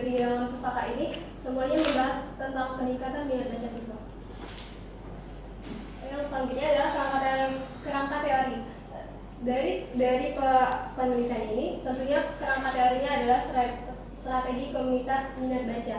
tiga pustaka ini semuanya membahas tentang peningkatan minat baca siswa. Yang selanjutnya adalah kerangka teori. Dari penelitian ini, tentunya kerangka teorinya adalah strategi komunitas minat baca.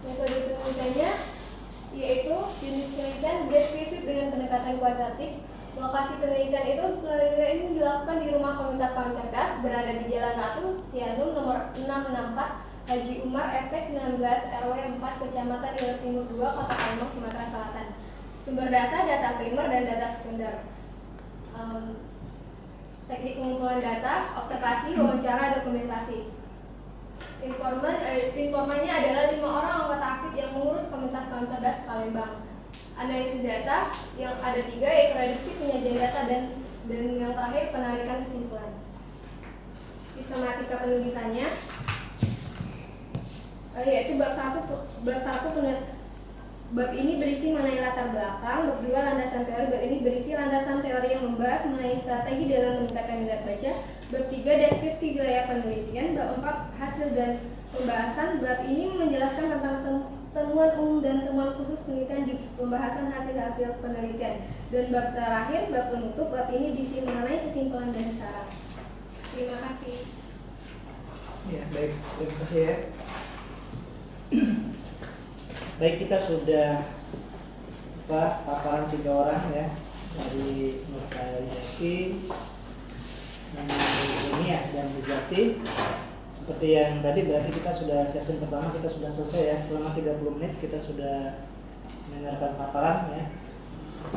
Metode penelitiannya yaitu jenis penelitian deskriptif dengan pendekatan kualitatif. Lokasi penelitian ini dilakukan di rumah komunitas kawan cerdas berada di Jalan Ratu, Sianum nomor 664, Haji Umar, RT 19, RW 4, Kecamatan Ilir Timur 2, Kota Palembang, Sumatera Selatan. Sumber data primer dan data sekunder. Teknik pengumpulan data, observasi, wawancara, dokumentasi. Informannya adalah 5 orang anggota aktif yang mengurus komunitas kawan cerdas Palembang. Analisis data yang ada 3, yaitu reduksi, penyajian data, dan yang terakhir penarikan kesimpulan. Sistematika penulisannya yaitu bab 1 bab ini berisi mengenai latar belakang, bab 2 landasan teori, bab ini berisi landasan teori yang membahas mengenai strategi dalam meningkatkan minat baca, bab 3 deskripsi wilayah penelitian, bab 4 hasil dan pembahasan, bab ini menjelaskan tentang temuan umum dan temuan khusus penelitian di pembahasan hasil-hasil penelitian, dan bab terakhir, bab penutup, bab ini diisi mengenai kesimpulan dan saran. Terima kasih. Ya, baik, terima kasih ya. Baik, kita sudah paparan 3 orang ya, dari Nurkayati, Nania dan Rizati. Seperti yang tadi, berarti kita sudah sesi pertama kita sudah selesai ya. Selama 30 menit kita sudah mendengarkan paparan ya,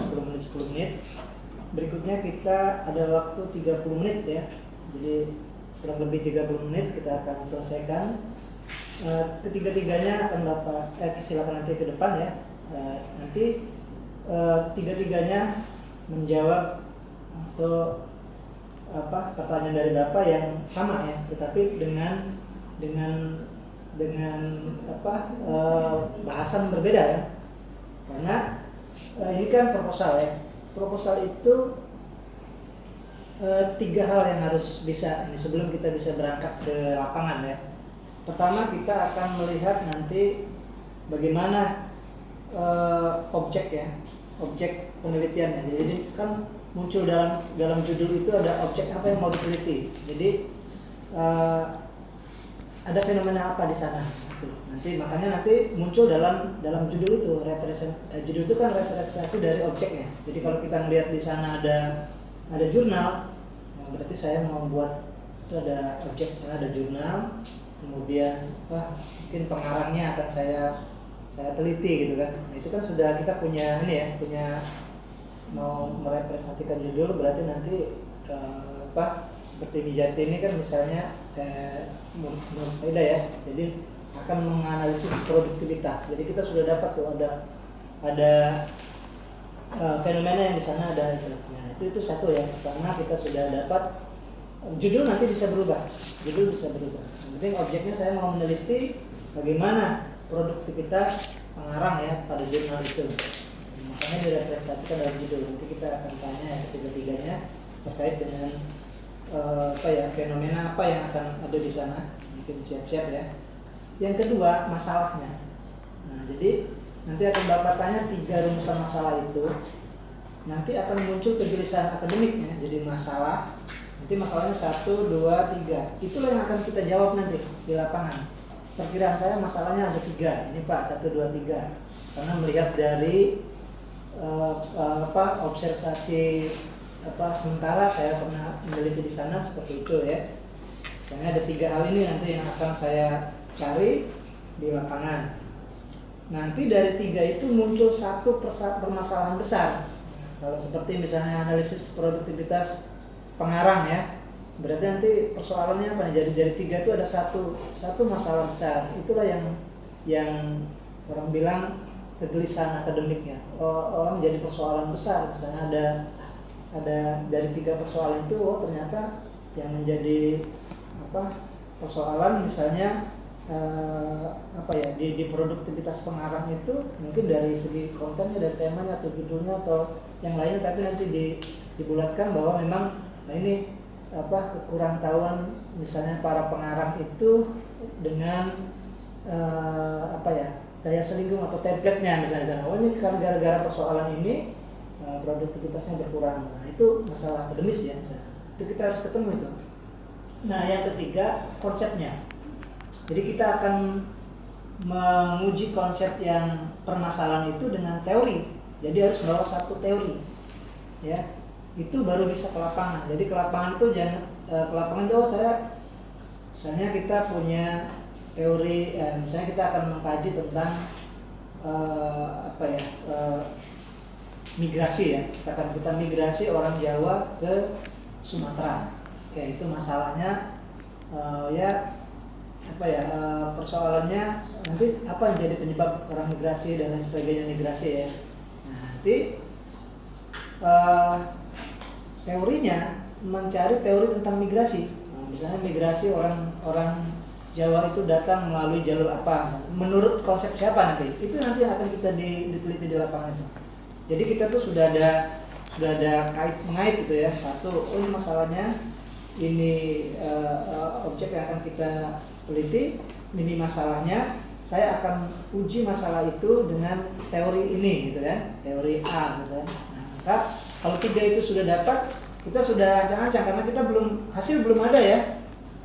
10 menit. Berikutnya kita ada waktu 30 menit ya, jadi kurang lebih 30 menit kita akan selesaikan. Ketiga-tiganya akan silakan nanti ke depan ya. Nanti tiga-tiganya menjawab atau pertanyaan dari Bapak yang sama ya, tetapi dengan bahasan berbeda ya. Karena ini kan proposal ya. Proposal itu 3 hal yang harus bisa ini sebelum kita bisa berangkat ke lapangan ya. Pertama, kita akan melihat nanti bagaimana objek penelitiannya. Jadi kan muncul dalam judul itu ada objek apa yang mau diteliti. Jadi ada fenomena apa di sana. Makanya nanti muncul dalam judul itu judul itu kan representasi dari objeknya. Jadi kalau kita melihat di sana ada jurnal, berarti saya mau buat itu ada objek, sana ada jurnal. Kemudian mungkin pengarangnya akan saya teliti gitu kan. Nah, itu kan sudah kita punya mau merepresentasikan judul, berarti nanti seperti Mijati ini kan misalnya Nurfaida ya. Jadi akan menganalisis produktivitas. Jadi kita sudah dapat tuh ada fenomena yang di sana ada itu. Nah, itu satu ya. Karena kita sudah dapat judul nanti bisa berubah. Yang penting objeknya saya mau meneliti bagaimana produktivitas pengarang ya pada jurnal itu. Makanya direpresentasikan dalam judul. Nanti kita akan tanya ya ketiga-tiganya terkait dengan fenomena apa yang akan ada di sana. Mungkin siap-siap ya. Yang kedua, masalahnya. Nah, jadi nanti akan Bapak tanya 3 rumusan masalah itu. Nanti akan muncul kegelisahan akademiknya. Jadi masalah. Nanti masalahnya 1, 2, 3. Itulah yang akan kita jawab nanti di lapangan. Perkiraan saya masalahnya ada 3. Ini Pak, 1, 2, 3. Karena melihat dari observasi sementara saya pernah meneliti di sana seperti itu ya. Misalnya ada 3 hal ini nanti yang akan saya cari di lapangan. Nanti dari 3 itu muncul satu permasalahan besar. Kalau seperti misalnya analisis produktivitas pengarang ya, berarti nanti persoalannya apa nih? Jadi dari 3 itu ada satu masalah besar. Itulah yang orang bilang kegelisahan akademiknya. Orang jadi persoalan besar. Misalnya ada dari 3 persoalan itu, ternyata yang menjadi persoalan misalnya apa ya, di produktivitas pengarang itu mungkin dari segi kontennya, dari temanya atau judulnya atau yang lainnya, tapi nanti dibulatkan bahwa memang nah ini apa kekurangtahuan misalnya para pengarang itu dengan apa ya, daya selingkuh atau template-nya misalnya, oh ini kan gara-gara persoalan ini produktivitasnya berkurang. Nah itu masalah akademis ya misalnya. Itu kita harus ketemu itu. Nah yang ketiga, konsepnya. Jadi kita akan menguji konsep yang permasalahan itu dengan teori. Jadi harus bawa satu teori, ya. Itu baru bisa ke lapangan. Jadi ke lapangan itu jangan ke lapangan itu misalnya kita punya teori, misalnya kita akan mengkaji tentang apa ya, migrasi ya. Kita migrasi orang Jawa ke Sumatera. Kayak itu masalahnya ya apa ya, persoalannya nanti apa yang jadi penyebab orang migrasi dan lain sebagainya, migrasi ya. Nah, nanti teorinya mencari teori tentang migrasi. Nah, misalnya migrasi orang Jawa itu datang melalui jalur apa, menurut konsep siapa nanti? Itu nanti yang akan kita diteliti di lapangan itu. Jadi kita tuh sudah ada kait mengait gitu ya. Satu, oh ini masalahnya, ini objek yang akan kita teliti, ini masalahnya, saya akan uji masalah itu dengan teori ini gitu kan, teori A gitu kan. Nah, maka kalau tiga itu sudah dapat, kita sudah ancang-ancang karena kita hasil belum ada ya.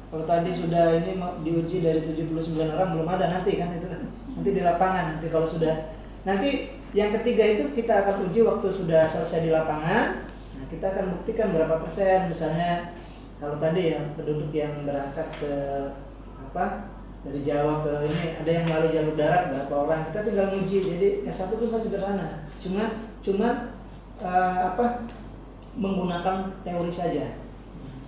Kalau tadi sudah ini diuji dari 79 orang belum ada, nanti kan itu nanti di lapangan, nanti kalau sudah, nanti yang ketiga itu kita akan uji waktu sudah selesai di lapangan. Nah, kita akan buktikan berapa persen, misalnya kalau tadi yang penduduk yang berangkat ke apa dari Jawa ke ini ada yang melalui jalur darat berapa orang, kita tinggal nguji. Jadi S1 itu masih sederhana, cuma apa menggunakan teori saja.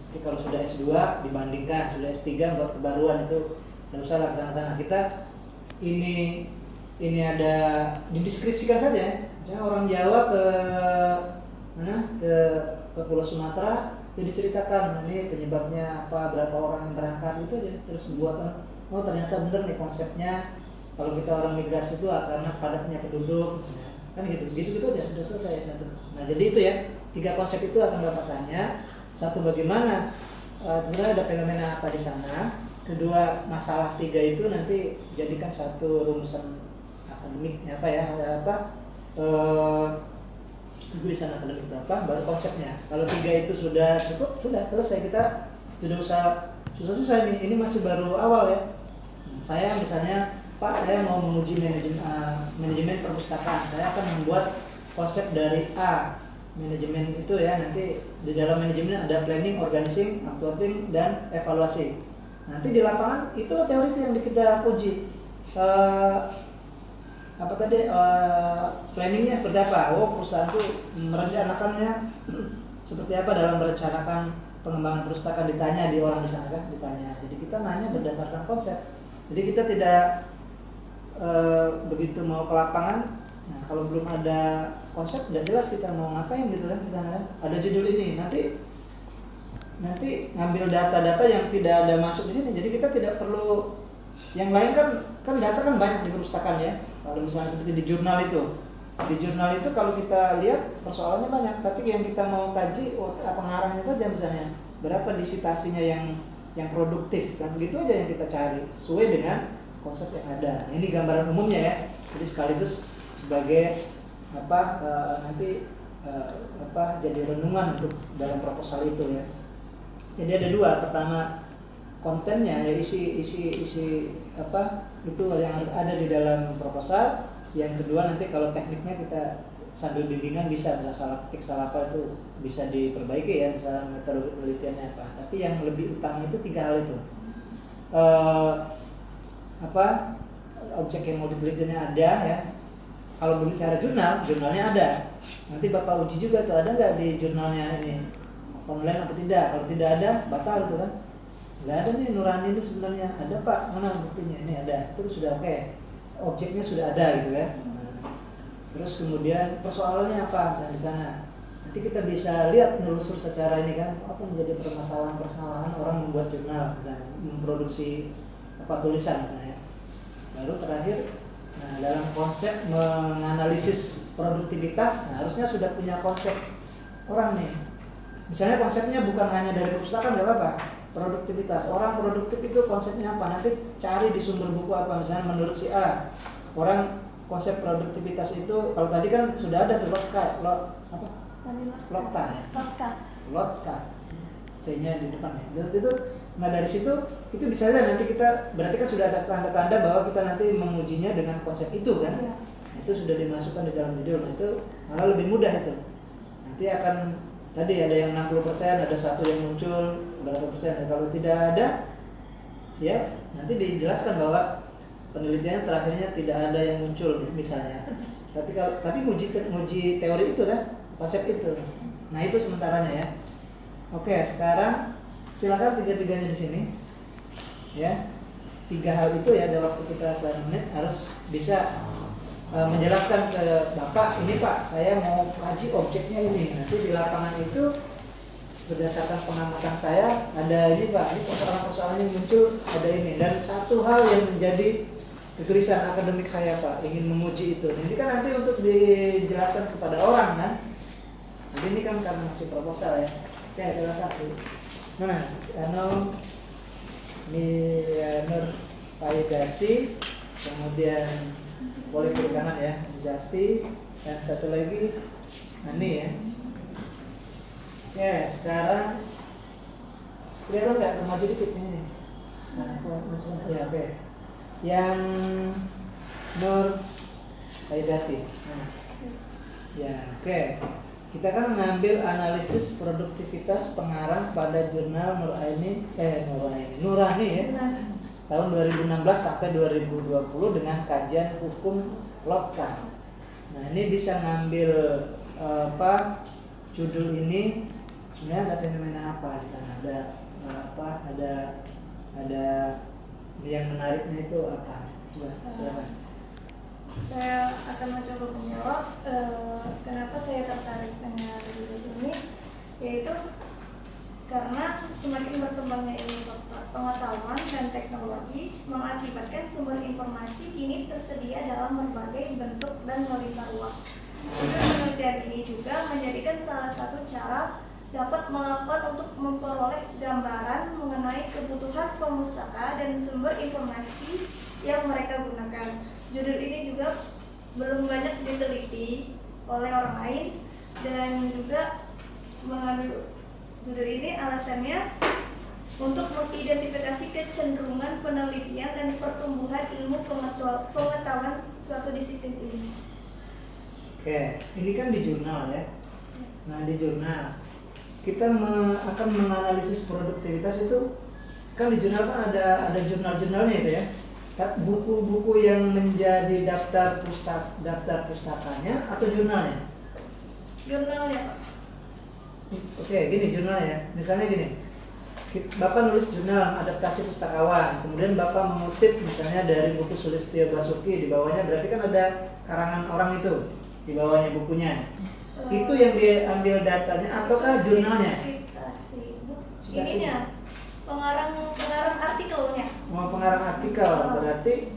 Jadi kalau sudah S2 dibandingkan, sudah S3 buat kebaruan itu tidak usah lah kesana-sana. Kita ini ada dideskripsikan saja. Misalnya orang Jawa ke mana, ke Pulau Sumatera, jadi diceritakan ini penyebabnya apa, berapa orang yang berangkat, itu aja. Terus buatan, oh ternyata bener nih konsepnya, kalau kita orang migrasi itu karena padatnya penduduk misalnya. Kan gitu aja, udah selesai satu. Nah jadi itu ya, tiga konsep itu akan Bapak tanya. Satu, bagaimana sebenarnya ada fenomena apa di sana. Kedua, masalah tiga itu nanti jadikan satu rumusan akademik apa ya, tulisan akademik apa, baru konsepnya. Kalau tiga itu sudah cukup, sudah selesai. Kita tidak usah susah-susah ini masih baru awal ya. Saya misalnya, Pak, saya mau menguji manajemen perpustakaan, saya akan membuat konsep dari A. Manajemen itu ya, nanti di dalam manajemen ada planning, organizing, uploading, dan evaluasi. Nanti di lapangan itulah teori itu yang kita uji. Apa tadi, planningnya seperti apa? Oh, perusahaan itu merencanakannya seperti apa dalam merencanakan pengembangan perpustakaan, ditanya di orang di sana kan, ditanya. Jadi kita nanya berdasarkan konsep. Jadi kita tidak begitu mau ke lapangan. Nah, kalau belum ada konsep, tidak jelas kita mau ngapain gitu kan di sana kan. Ada judul ini, nanti ngambil data-data yang tidak ada masuk di sini. Jadi kita tidak perlu yang lain kan data kan banyak di perpustakaan ya. Kalau misalnya seperti di jurnal itu kalau kita lihat persoalannya banyak, tapi yang kita mau kaji pengarangnya saja misalnya. Berapa disitasinya yang produktif kan, gitu aja yang kita cari sesuai dengan konsep yang ada. Ini gambaran umumnya ya. Jadi sekaligus sebagai nanti jadi renungan untuk dalam proposal itu ya. Jadi ada dua, pertama kontennya ya, isi apa itu yang ada di dalam proposal. Yang kedua nanti kalau tekniknya kita sambil bimbingan bisa salah ketik salah apa itu bisa diperbaiki ya, misalnya metode penelitiannya apa. Tapi yang lebih utama itu tiga hal itu. Objek yang mau ditelitinya ada ya. Kalau berbicara jurnalnya ada. Nanti Bapak uji juga tuh, ada nggak di jurnalnya ini online apa tidak. Kalau tidak ada, batal itu kan. Nggak ada nih nurani ini sebenarnya. Ada Pak, mana buktinya? Ini ada. Terus sudah oke. Objeknya sudah ada gitu kan. Terus kemudian persoalannya apa misalnya di sana. Nanti kita bisa lihat, nelusur secara ini kan, apa menjadi permasalahan orang membuat jurnal, misalnya memproduksi tulisan misalnya. Baru terakhir, nah dalam konsep menganalisis produktivitas, nah harusnya sudah punya konsep orang nih. Misalnya konsepnya bukan hanya dari perpustakaan, nggak apa-apa. Produktivitas, orang produktif itu konsepnya apa? Nanti cari di sumber buku apa. Misalnya menurut si A, orang konsep produktivitas itu, kalau tadi kan sudah ada tuh Lotka, T-nya di depan ya. Itu, nah dari situ itu bisa saja nanti kita, berarti kan sudah ada tanda-tanda bahwa kita nanti mengujinya dengan konsep itu kan. Iya. Itu sudah dimasukkan di dalam judul. Nah, itu malah lebih mudah itu. Nanti akan tadi ada yang 60%, ada satu yang muncul berapa persen. Dan kalau tidak ada, ya nanti dijelaskan bahwa penelitiannya terakhirnya tidak ada yang muncul misalnya. Tapi nguji teori itu kan, konsep itu. Nah itu sementaranya ya. Oke, sekarang silakan tiga-tiganya di sini. Ya, 3 hal itu ya dalam waktu kita 1 menit harus bisa menjelaskan ke Bapak, ini Pak, saya mau kaji objeknya ini. Nanti di lapangan itu berdasarkan pengamatan saya ada ini Pak, ini persoalan-persoalannya muncul ada ini. Dan satu hal yang menjadi kegelisahan akademik saya Pak, ingin menguji itu. Ini kan nanti untuk dijelaskan kepada orang kan. Jadi ini kan karena masih proposal ya. Oke, silakan. Nah, Nur Paidati, kemudian boleh kiri kanan ya, Zati, dan satu lagi Ani ya. Oke, sekarang kelihatan nggak maju dikit ini? Nah, ya oke. Yang Nur Paidati. Nah, ya oke. Kita kan mengambil analisis produktivitas pengarang pada jurnal Nurani ya, tahun 2016 sampai 2020 dengan kajian hukum Lotka. Nah ini bisa ngambil judul ini sebenarnya ada fenomena apa di sana, ada yang menariknya itu apa? Coba silakan. Saya akan mencoba menjawab kenapa saya tertarik dengan judul ini, yaitu karena semakin berkembangnya ilmu pengetahuan dan teknologi mengakibatkan sumber informasi kini tersedia dalam berbagai bentuk dan melimpah ruah. Penelitian ini juga menjadikan salah satu cara dapat melakukan untuk memperoleh gambaran mengenai kebutuhan pemustaka dan sumber informasi yang mereka gunakan. Judul ini juga belum banyak diteliti oleh orang lain, dan juga mengambil judul ini alasannya untuk mengidentifikasi kecenderungan penelitian dan pertumbuhan ilmu pengetahuan suatu disiplin ini. Oke, ini kan di jurnal ya. Nah di jurnal kita akan menganalisis produktivitas itu kan di jurnal kan ada jurnal-jurnalnya itu ya. Buku-buku yang menjadi daftar pustakanya atau jurnalnya? Jurnalnya Pak. Oke, gini jurnalnya. Misalnya gini, Bapak nulis jurnal adaptasi pustakawan, kemudian Bapak mengutip misalnya dari buku Sulistyo Basuki, di bawahnya berarti kan ada karangan orang itu, di bawahnya bukunya. Itu yang diambil datanya ataukah jurnalnya? Ininya, pengarang artikelnya. Mau pengarang artikel, berarti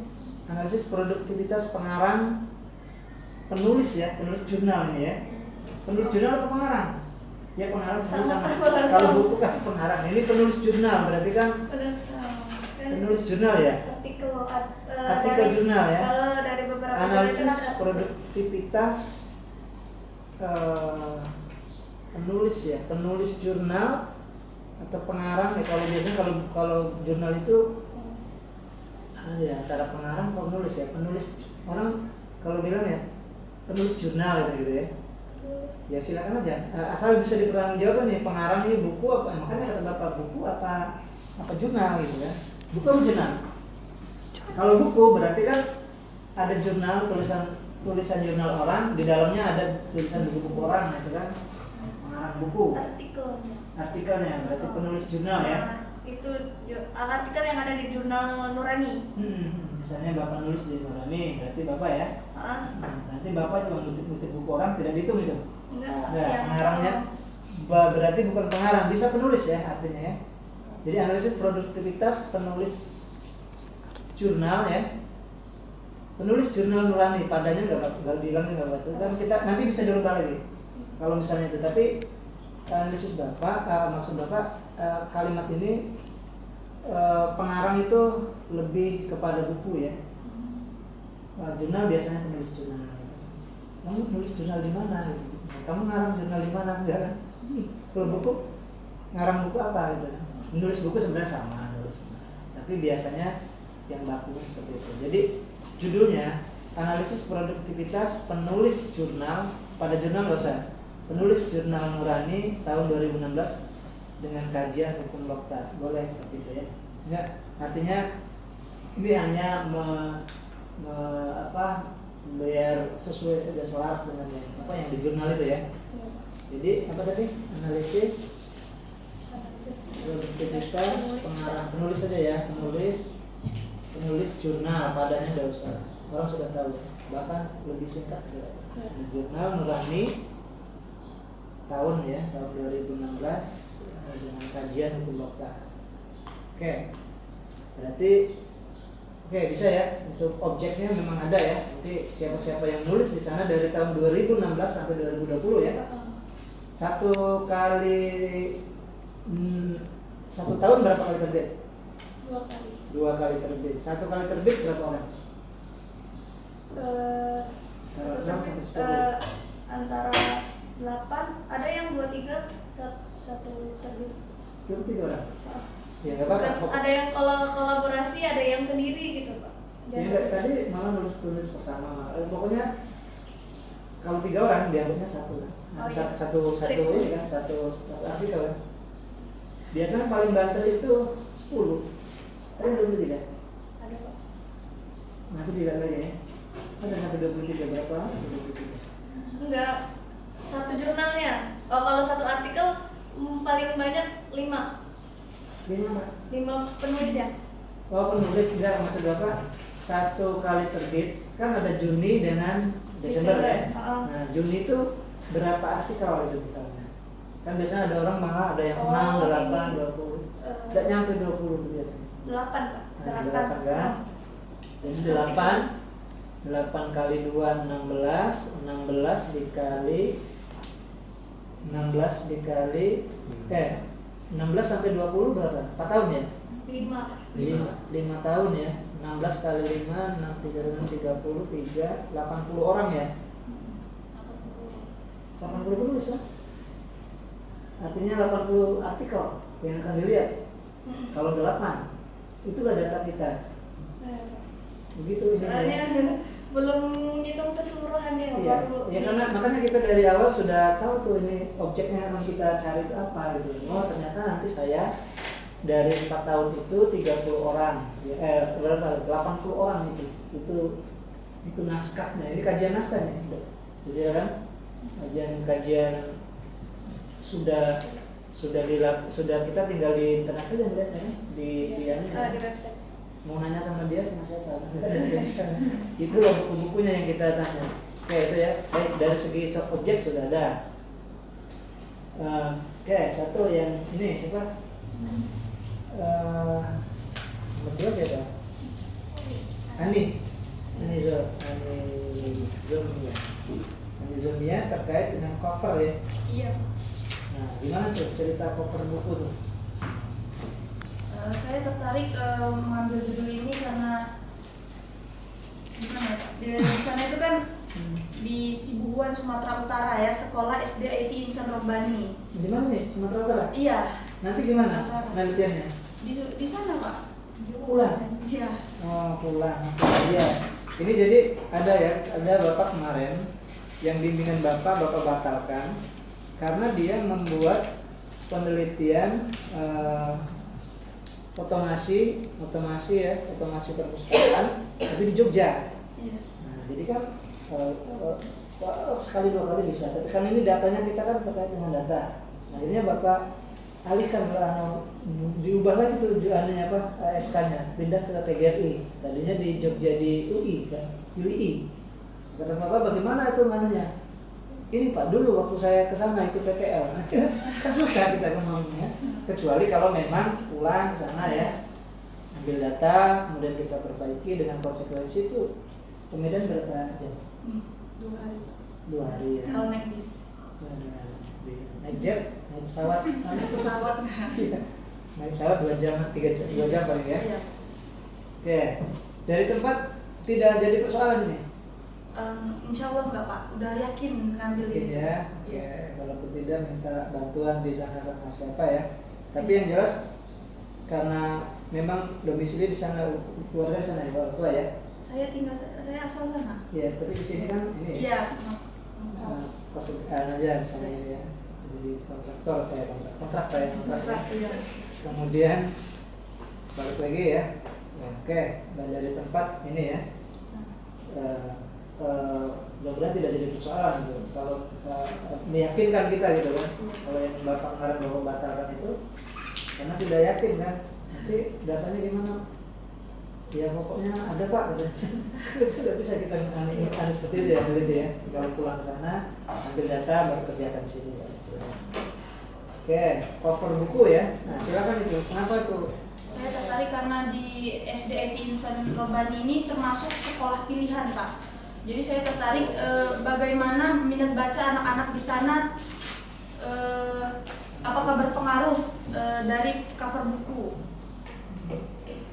analisis produktivitas pengarang penulis ya, penulis jurnal ini ya. Penulis jurnal atau pengarang? Ya pengarang sama. Kalau buku kan pengarang, ini penulis jurnal berarti kan penulis jurnal ya. Artikel jurnal ya. Dari beberapa analisis produktivitas penulis ya, penulis jurnal atau pengarang ya. Kalau biasanya kalau jurnal itu ya antara pengarang atau penulis ya. Penulis orang kalau bilang ya penulis jurnal gitu ya. Ya silakan aja, asal bisa dipertanggungjawabkan nih pengarang ini buku apa, makanya kata Bapak buku apa jurnal gitu ya. Buku apa jurnal? Kalau buku berarti kan ada jurnal, tulisan jurnal orang, di dalamnya ada tulisan buku-buku orang, itu kan pengarang buku. Artikelnya berarti penulis jurnal ya. Itu artikel yang ada di jurnal Nurani. Misalnya Bapak nulis di Nurani, berarti Bapak ya. Nanti Bapak cuma ngutip buku orang, tidak dihitung itu. Enggak, pengarangnya berarti bukan pengarang, bisa penulis ya artinya ya. Jadi analisis produktivitas penulis jurnal ya, penulis jurnal nurani, padanya nggak dihilangin nggak apa-apa. Kan kita nanti bisa dirubah lagi kalau misalnya itu. Tapi analisis bapak, maksud bapak kalimat ini pengarang itu lebih kepada buku ya. Jurnal biasanya penulis jurnal. Kamu nulis jurnal di mana? Gitu. Kamu ngarang jurnal di mana? Enggak kan? Kalau buku, ngarang buku apa gitu? Menulis buku sebenarnya sama, tapi biasanya yang baku seperti itu. Jadi judulnya analisis produktivitas penulis jurnal, pada jurnal nggak usah, penulis jurnal nurani tahun 2016 dengan kajian hukum Lokta, boleh seperti itu ya. Enggak, artinya ini hanya biar sesuai saja selaras dengan yang di jurnal itu ya. Jadi apa tadi, analisis produktivitas pengarang, penulis saja ya, penulis jurnal, padanya nggak usah, orang sudah tahu ya. Bahkan lebih singkat juga. Jurnal nurani tahun 2016 dengan kajian hukum Lokta. Oke, berarti bisa ya, untuk objeknya memang ada ya. Nanti siapa-siapa yang nulis di sana dari tahun 2016 sampai 2020 ya. Satu tahun berapa kali terbit? 2 kali. 2 kali terbit. 1 kali terbit berapa orang? Antara 8, ada yang 2-3, satu terbit. 23 orang? Ya nggak apa-apa. Ada yang kolaborasi, ada yang sendiri gitu Pak. Ya enggak, tadi malah tulis pertama. Pokoknya kalau 3 orang dianggapnya satu lah. Nah, satu ini kan, satu artikel kan. Biasanya paling banter itu 10. Ada yang 23? Ada Pak. Nanti dilihat lagi ya. Ada sampai 23 berapa? 23. Enggak, satu jurnalnya. Kalau satu artikel paling banyak 5 penulis ya. Oh, penulis enggak, maksud Bapak 1 kali terbit kan ada Juni dengan Desember ya. Nah, Juni itu berapa artikel itu misalnya? Kan biasanya ada orang malah ada yang 6, 8, 20. Tidak nyampe 20 itu biasanya. 8 Pak. Nah, 8 kan? Jadi 8 kali 2 16 dikali 16 sampai 20 berapa? 4 tahun ya? 5 tahun ya. 16 kali 5 30 80 orang ya. 80 penulis ya. Artinya 80 artikel yang akan dilihat. Kalau 8 itulah data kita. Begitu ini. Soalnya belum hitung keseluruhannya Iya, baru. ya karena makanya kita dari awal sudah tahu tuh ini objeknya yang akan kita cari itu apa gitu. Oh ternyata nanti saya dari 4 tahun itu 30 orang, berapa? 80 orang itu naskahnya. Ini kajian naskahnya, jadi ya kan kajian sudah kita tinggal di internet saja melihatnya di website. Mau nanya sama dia sama siapa? Itu loh buku-bukunya yang kita tanya. Oke itu ya. Baik, dari segi objek sudah ada. Oke, satu yang ini siapa? Nomor 2 siapa? Ani Zomia terkait dengan cover ya. Iya. Nah, gimana tuh cerita cover buku tuh? Saya tertarik mengambil judul ini karena gimana ya, di sana itu kan di Sibuhuan Sumatera Utara ya, sekolah SD IT Insan Robbani. Di mana nih? Sumatera Utara? Iya. Nanti gimana penelitiannya? Di sana Pak. Pulang? Iya. Oh pulang. Iya. Ini jadi ada bapak kemarin yang bimbingan bapak batalkan karena dia membuat penelitian otomasi perpustakaan tapi di Jogja. Iya. Nah, jadi kan sekali 2 kali bisa, tapi kan ini datanya kita kan terkait dengan data. Nah, akhirnya bapak alihkan diubah lagi tuh SK-nya, pindah ke PGRI. Tadinya di Jogja di UI kan, UI. Kata bapak bagaimana itu mananya? Ini Pak, dulu waktu saya ke sana itu PTL. Kan susah kita ngomongnya. Kecuali kalau memang pulang ke sana ya. ambil data, kemudian kita perbaiki dengan konsekuensi itu. Ke Medan berapa jam? 2 hari Pak. 2 hari ya. Kalau naik bis. Naik jet, naik pesawat, Naik pesawat nggak? Iya. Naik pesawat 2 jam, 3 jam, 2 jam paling ya. Iya. Oke, dari tempat tidak jadi persoalan ini. Insya Allah enggak Pak, udah yakin ngambil di Mungkin situ. ya, Iya. kalau tidak minta bantuan di sana sama siapa ya. Tapi yang jelas karena memang domisili di sana, keluarga di sana, orang tua ya. Saya asal sana. Ya, tapi di sini kan ini. Iya. Kontrak aja misalnya ini ya. Jadi kontraktor kayak kontrak ya. Iya. Kemudian balik lagi ya. Oke, dari tempat ini ya. Mudah-mudahan tidak jadi persoalan gitu. Kalau meyakinkan kita gitu kan. Kalau yang Bapak kemarin Bapak batalkan itu karena tidak yakin kan. Nanti datanya gimana? Ya pokoknya ada Pak katanya. Itu tidak bisa kita ada seperti itu ya, begitu ya. Kalau pulang ke sana ambil data baru kerjakan di sini. Oke, cover buku ya. Nah silakan itu. Kenapa tuh? Saya tertarik karena di SDIT Insan Robani ini termasuk sekolah pilihan Pak. Jadi saya tertarik bagaimana minat baca anak-anak di sana, apakah berpengaruh dari cover buku.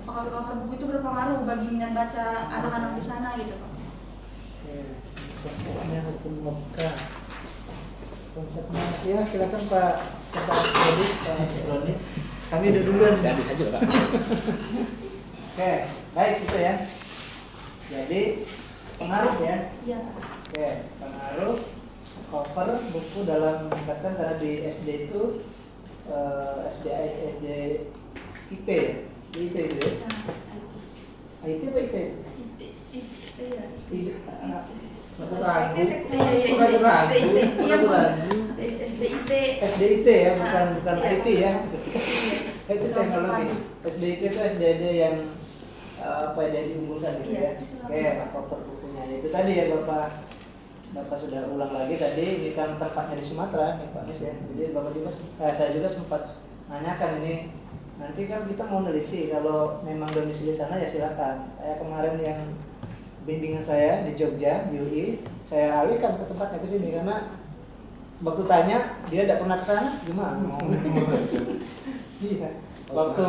Apakah cover buku itu berpengaruh bagi minat baca anak-anak di sana gitu Pak? Oke, konsepnya hukum Mekah. Konsepnya ya silakan Pak Sekretaris Kredit Pak Roni. Kami udah duluan. Jadi aja Pak. Oke, baik gitu ya. Jadi pengaruh ya. Iya Pak. Oke, pengaruh cover buku dalam meningkatkan karena di SD itu SDIT itu ya. Nah, IT apa IT? iya. Ragu. SDIT. SDIT ya, bukan Iya. IT ya. Itu teknologi. SDIT itu SDIT yang apa ya diunggulkan gitu ya. Oke, cover bukunya itu tadi ya Bapak sudah ulang lagi tadi, ini kan tempatnya di Sumatera nih Pak Nis ya. Jadi Bapak juga saya juga sempat nanyakan ini. Nanti kan kita mau neliti kalau memang domisili sana ya silakan. Kayak kemarin yang bimbingan saya di Jogja, di UI, saya alihkan ke tempatnya ke sini karena waktu tanya dia tidak pernah ke sana, gimana? Iya. Waktu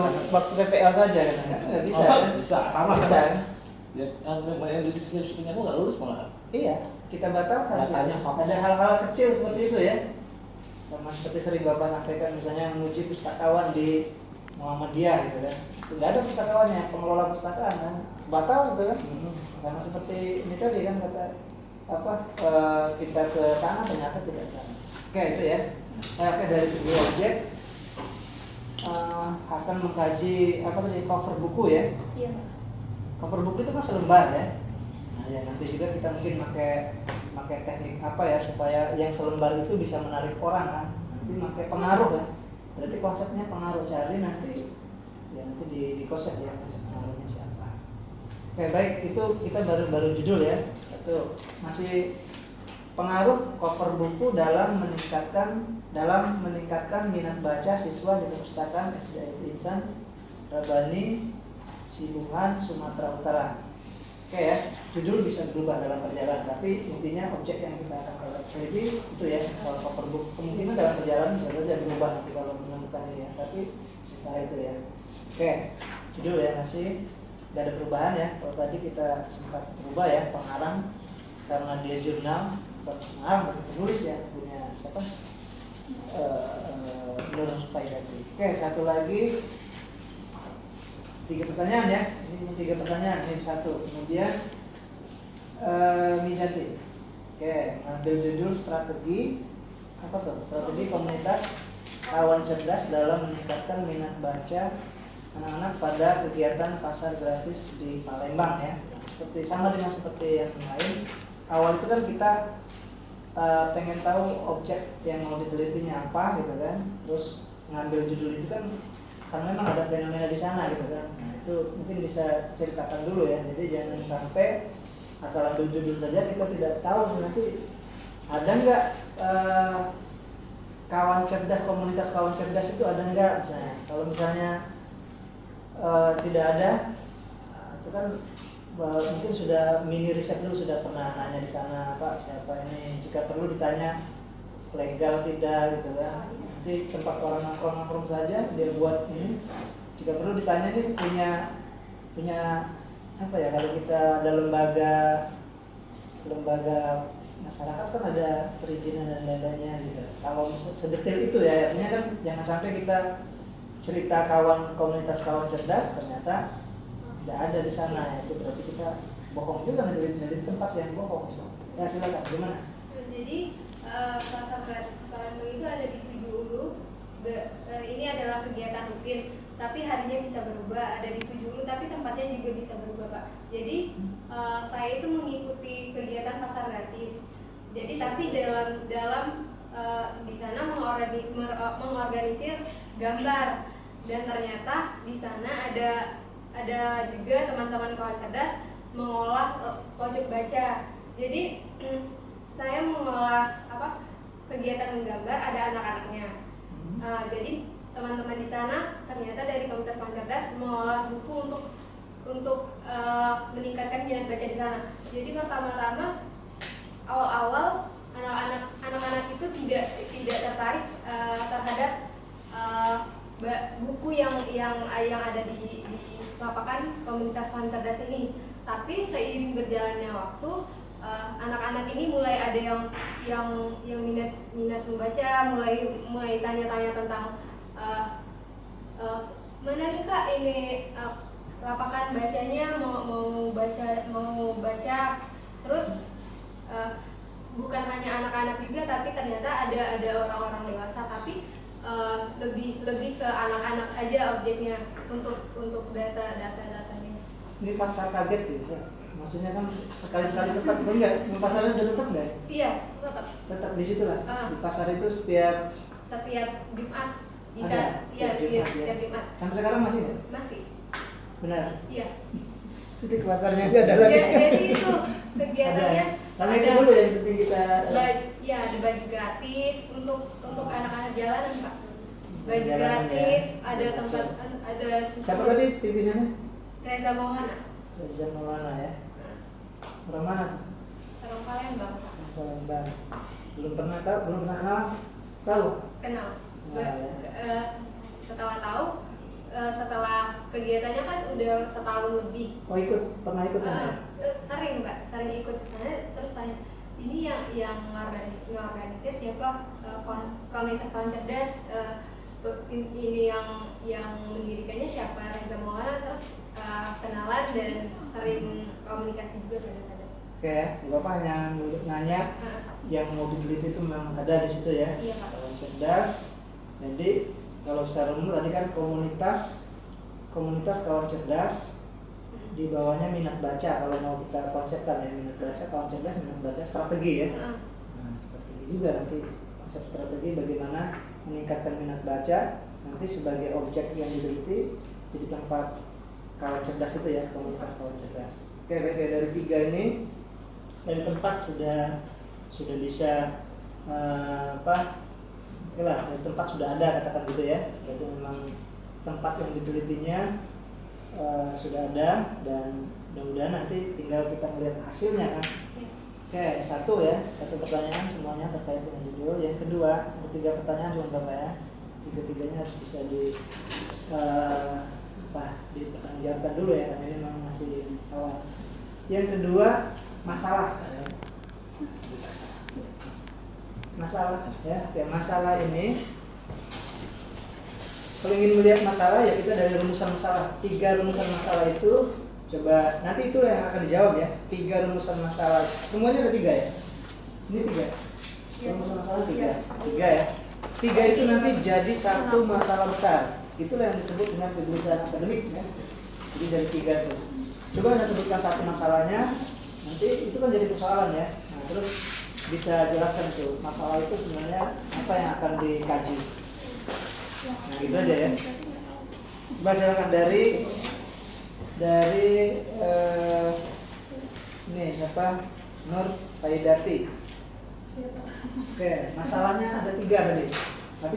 PPL saja katanya nggak bisa. Bisa, sama Bisa. sama. Ya, yang di skripsinya aku nggak lulus malah. Iya, kita batalkan. Datanya hoax. Ada hal-hal kecil seperti itu ya. Sama seperti sering Bapak sampaikan misalnya menguji pustakawan di Muhammadiyah gitu kan. Tidak ada pustakawannya, pengelola pustakaan kan. Batal gitu kan. Sama seperti ini tadi kan kata kita ke sana ternyata tidak sana. Oke itu ya. Oke dari segi objek akan mengkaji cover buku ya. Iya. Cover buku itu kan selembar ya. Nah ya nanti juga kita mungkin pakai teknik apa ya supaya yang selembar itu bisa menarik orang kan. Nanti pakai pengaruh ya. Berarti konsepnya pengaruh, cari nanti ya nanti di konsep ya konsep pengaruhnya siapa. Oke baik, itu kita baru judul ya. Itu masih pengaruh cover buku dalam meningkatkan minat baca siswa di perpustakaan SDIT Insan Robani Sibuhan Sumatera Utara. Oke ya, judul bisa berubah dalam perjalanan, tapi intinya objek yang kita akan pelajari itu ya soal cover book. Kemungkinan dalam perjalanan bisa saja berubah nanti kalau menemukan ini ya, tapi sementara itu ya. Oke, judul ya masih tidak ada perubahan ya. Kalau tadi kita sempat berubah ya pengarang karena dia jurnal, pengarang penulis ya punya siapa? Nur Faidati. Oke, satu lagi. 3 pertanyaan ya, ini 3 pertanyaan, ini 1. Kemudian Mizati, oke, ngambil judul strategi apa tuh? Strategi komunitas kawan cerdas dalam meningkatkan minat baca anak-anak pada kegiatan pasar gratis di Palembang ya. Seperti sama dengan seperti yang lain. Awal itu kan kita pengen tahu objek yang mau ditelitinya apa gitu kan, terus ngambil judul itu kan karena memang ada fenomena di sana gitu kan. Nah, itu mungkin bisa ceritakan dulu ya. Jadi jangan sampai asal ambil judul saja kita tidak tahu nanti ada nggak kawan cerdas, komunitas kawan cerdas itu ada nggak misalnya. Kalau misalnya tidak ada, itu kan mungkin sudah mini riset dulu, sudah pernah nanya di sana Pak siapa ini, jika perlu ditanya legal tidak gitu kan. Nanti tempat orang nongkrong saja dia buat ini, jika perlu ditanya nih punya apa ya, kalau kita ada lembaga masyarakat kan ada perizinan dan lain-lainnya gitu. Kalau sedetail itu ya, artinya kan jangan sampai kita cerita komunitas kawan cerdas ternyata tidak ada di sana, ya itu berarti kita bohong juga, dari tempat yang bohong. Ya silakan, gimana? Jadi pasar gratis Palembang itu ada di 7 Hulu. Ini adalah kegiatan rutin, tapi harinya bisa berubah. Ada di 7 Hulu, tapi tempatnya juga bisa berubah, Pak. Jadi saya itu mengikuti kegiatan pasar gratis. Jadi tapi dalam di sana mengorganisir gambar, dan ternyata di sana ada juga teman-teman kawan cerdas mengolah pojok baca. Jadi saya mengolah kegiatan menggambar, ada anak-anaknya. Jadi teman-teman di sana ternyata dari komunitas kawan cerdas mengolah buku untuk meningkatkan minat baca di sana. Jadi pertama-tama awal-awal anak-anak itu tidak tertarik terhadap buku yang ada di lapangan komunitas kawan cerdas ini. Tapi seiring berjalannya waktu, anak-anak ini mulai ada yang minat membaca, mulai tanya-tanya tentang mana nih Kak ini lapangan bacanya, mau baca. Terus bukan hanya anak-anak juga, tapi ternyata ada orang-orang dewasa, tapi lebih ke anak-anak aja objeknya untuk data-datanya. Ini pasar kaget ya, maksudnya kan sekali-sekali tempat, enggak? Pasarnya udah tetap nggak? Iya, tetap. Tetap di situ lah. Di pasar itu setiap Jumat bisa. ada, Iya, Jumat, setiap Jumat. Sampai sekarang masih nggak? Masih. Benar. Iya. Jadi ke pasarnya nggak ada lagi. Jadi itu kegiatannya. Karena itu dulu yang penting kita. Ada baju gratis untuk anak-anak jalanan, Pak. Baju Jalanan, gratis, ya. ada tempat, ada cukur. Siapa tadi pimpinannya? Reza Maulana. Reza Maulana ya. Orang mana tuh? Orang Palembang. Palembang. Belum pernah kenal? Tahu? Kenal. Kenal, ya. Setelah kegiatannya kan udah setahun lebih. Oh pernah ikut sana? Sering Mbak, sering ikut sana. Terus tanya, ini yang ngorganisir siapa? Komunitas kawan cerdas. Ini yang mendirikannya siapa? Reza Maulana. Terus kenalan dan sering komunikasi juga kadang-kadang. Oke, Bapak hanya nanya yang mau diteliti itu memang ada di situ ya. Iya Pak. Kawan cerdas. Jadi kalau secara umum tadi kan komunitas kawan cerdas, di bawahnya minat baca. Kalau mau kita konsepkan ya, minat baca, kawan cerdas, minat baca, strategi ya. Nah, strategi juga nanti, konsep strategi bagaimana meningkatkan minat baca nanti sebagai objek yang diteliti di tempat kawan cerdas itu ya, komunitas kawan cerdas. Oke, baik, dari 3 ini dari tempat sudah bisa oke lah, dari tempat sudah ada, katakan gitu ya. Berarti memang tempat yang ditelitinya sudah ada, dan mudah-mudahan nanti tinggal kita melihat hasilnya kan. Oke, satu pertanyaan semuanya terkait dengan judul. Yang kedua, ada 3 pertanyaan cuma Bapak ya. Tiga-tiganya harus bisa dipertanggungjawabkan dulu ya, karena ini memang masih awal. Yang kedua, masalah ya. Oke, masalah ini kalau ingin melihat masalah ya kita dari rumusan masalah. 3 rumusan masalah itu coba nanti itu yang akan dijawab ya. 3 rumusan masalah, semuanya ada 3 ya. Ini 3 rumusan masalah 3 ya. 3 itu nanti jadi satu masalah besar. Itulah yang disebut dengan kegelisahan akademik ya. Jadi dari 3 itu. Coba saya sebutkan satu masalahnya, nanti itu kan jadi persoalan ya. Nah, terus bisa jelaskan tuh masalah itu sebenarnya apa yang akan dikaji. Nah, gitu aja ya. Coba silakan dari ini siapa? Nur Faidati. Oke, masalahnya ada 3 tadi.